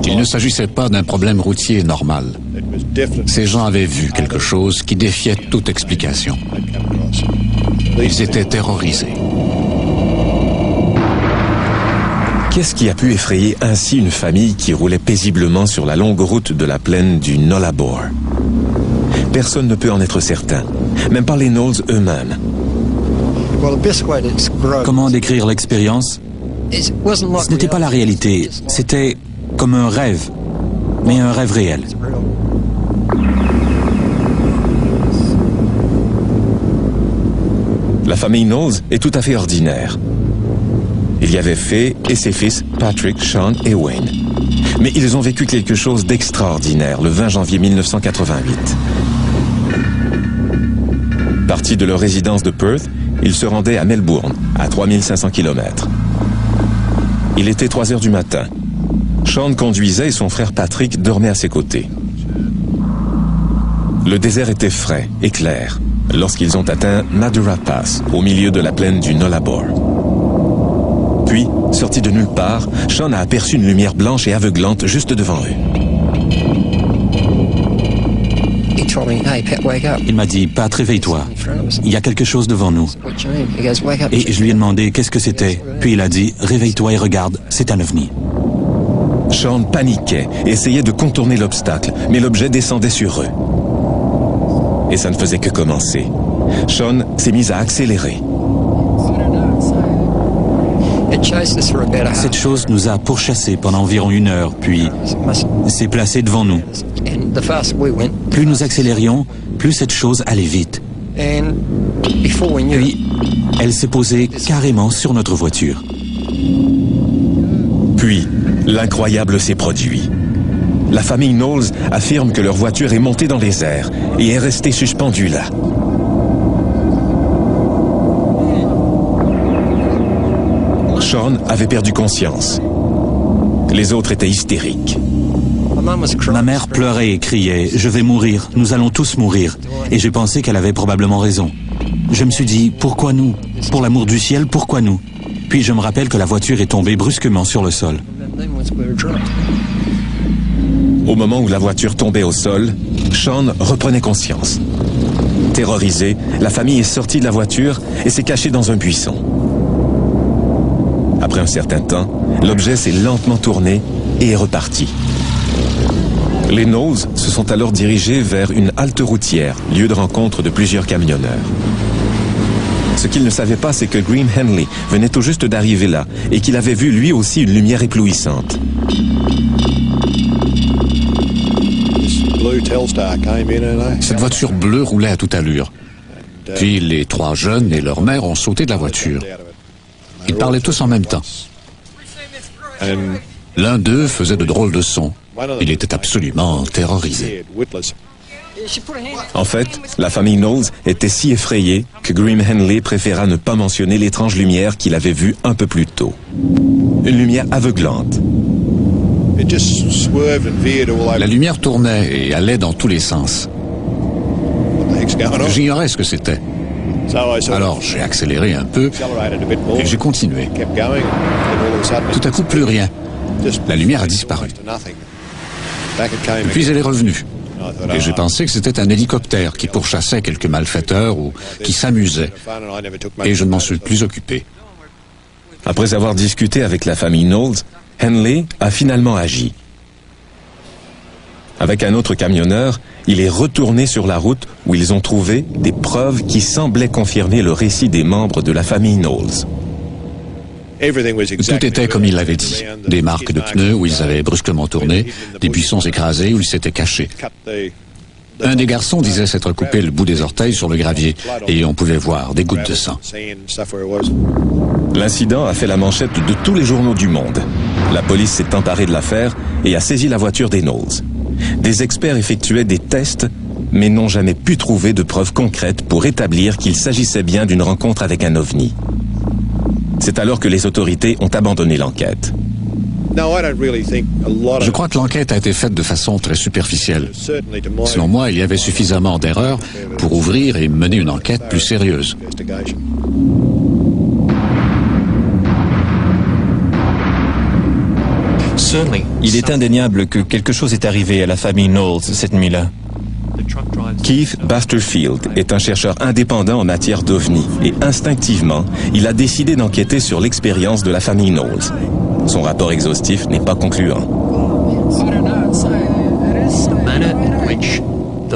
Il ne s'agissait pas d'un problème routier normal. Ces gens avaient vu quelque chose qui défiait toute explication. Ils étaient terrorisés. Qu'est-ce qui a pu effrayer ainsi une famille qui roulait paisiblement sur la longue route de la plaine du Nullarbor? Personne ne peut en être certain, même pas les Knowles eux-mêmes. Comment décrire l'expérience? Ce n'était pas la réalité, c'était comme un rêve, mais un rêve réel. La famille Knowles est tout à fait ordinaire. Il y avait Fay et ses fils Patrick, Sean et Wayne. Mais ils ont vécu quelque chose d'extraordinaire le 20 janvier 1988. Partis de leur résidence de Perth, ils se rendaient à Melbourne, à 3500 km. Il était 3 heures du matin. Sean conduisait et son frère Patrick dormait à ses côtés. Le désert était frais et clair lorsqu'ils ont atteint Madura Pass, au milieu de la plaine du Nullarbor. Puis, sorti de nulle part, Sean a aperçu une lumière blanche et aveuglante juste devant eux. Il m'a dit, Pat, réveille-toi. Il y a quelque chose devant nous. Et je lui ai demandé qu'est-ce que c'était. Puis il a dit, réveille-toi et regarde, c'est un ovni. Sean paniquait, essayait de contourner l'obstacle, mais l'objet descendait sur eux. Et ça ne faisait que commencer. Sean s'est mis à accélérer. Cette chose nous a pourchassés pendant environ 1 heure, puis s'est placée devant nous. Plus nous accélérions, plus cette chose allait vite. Puis, elle s'est posée carrément sur notre voiture. Puis, l'incroyable s'est produit. La famille Knowles affirme que leur voiture est montée dans les airs et est restée suspendue là. Sean avait perdu conscience. Les autres étaient hystériques. Ma mère pleurait et criait « Je vais mourir, nous allons tous mourir ». Et j'ai pensé qu'elle avait probablement raison. Je me suis dit « Pourquoi nous? Pour l'amour du ciel, pourquoi nous ?» Puis je me rappelle que la voiture est tombée brusquement sur le sol. Au moment où la voiture tombait au sol, Sean reprenait conscience. Terrorisée, la famille est sortie de la voiture et s'est cachée dans un buisson. Après un certain temps, l'objet s'est lentement tourné et est reparti. Les Knowles se sont alors dirigés vers une halte routière, lieu de rencontre de plusieurs camionneurs. Ce qu'ils ne savaient pas, c'est que Graham Henley venait tout juste d'arriver là et qu'il avait vu lui aussi une lumière éblouissante. Cette voiture bleue roulait à toute allure. Puis les 3 jeunes et leur mère ont sauté de la voiture. Ils parlaient tous en même temps. L'un d'eux faisait de drôles de sons. Il était absolument terrorisé. En fait, la famille Knowles était si effrayée que Graham Henley préféra ne pas mentionner l'étrange lumière qu'il avait vue un peu plus tôt. Une lumière aveuglante. La lumière tournait et allait dans tous les sens. J'ignorais ce que c'était. Alors j'ai accéléré un peu et j'ai continué. Tout à coup, plus rien. La lumière a disparu. Puis elle est revenue. Et j'ai pensé que c'était un hélicoptère qui pourchassait quelques malfaiteurs ou qui s'amusait. Et je ne m'en suis plus occupé. Après avoir discuté avec la famille Knowles, Henley a finalement agi. Avec un autre camionneur, il est retourné sur la route où ils ont trouvé des preuves qui semblaient confirmer le récit des membres de la famille Knowles. Tout était comme il l'avait dit. Des marques de pneus où ils avaient brusquement tourné, des buissons écrasés où ils s'étaient cachés. Un des garçons disait s'être coupé le bout des orteils sur le gravier et on pouvait voir des gouttes de sang. L'incident a fait la manchette de tous les journaux du monde. La police s'est emparée de l'affaire et a saisi la voiture des Knowles. Des experts effectuaient des tests, mais n'ont jamais pu trouver de preuves concrètes pour établir qu'il s'agissait bien d'une rencontre avec un ovni. C'est alors que les autorités ont abandonné l'enquête. Je crois que l'enquête a été faite de façon très superficielle. Selon moi, il y avait suffisamment d'erreurs pour ouvrir et mener une enquête plus sérieuse. Il est indéniable que quelque chose est arrivé à la famille Knowles cette nuit-là. Keith Basterfield est un chercheur indépendant en matière d'OVNI et instinctivement, il a décidé d'enquêter sur l'expérience de la famille Knowles. Son rapport exhaustif n'est pas concluant.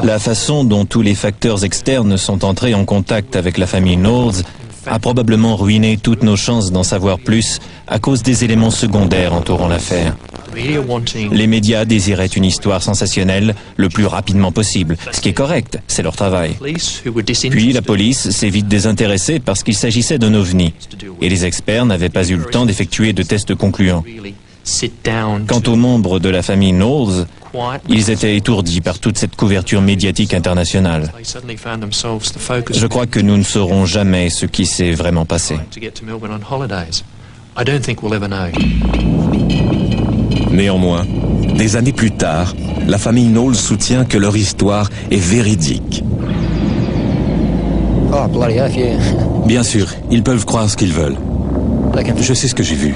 La façon dont tous les facteurs externes sont entrés en contact avec la famille Knowles a probablement ruiné toutes nos chances d'en savoir plus à cause des éléments secondaires entourant l'affaire. Les médias désiraient une histoire sensationnelle le plus rapidement possible, ce qui est correct, c'est leur travail. Puis la police s'est vite désintéressée parce qu'il s'agissait d'un ovni, et les experts n'avaient pas eu le temps d'effectuer de tests concluants. Quant aux membres de la famille Knowles, ils étaient étourdis par toute cette couverture médiatique internationale. Je crois que nous ne saurons jamais ce qui s'est vraiment passé. Néanmoins, des années plus tard, la famille Knowles soutient que leur histoire est véridique. Bien sûr, ils peuvent croire ce qu'ils veulent. Je sais ce que j'ai vu.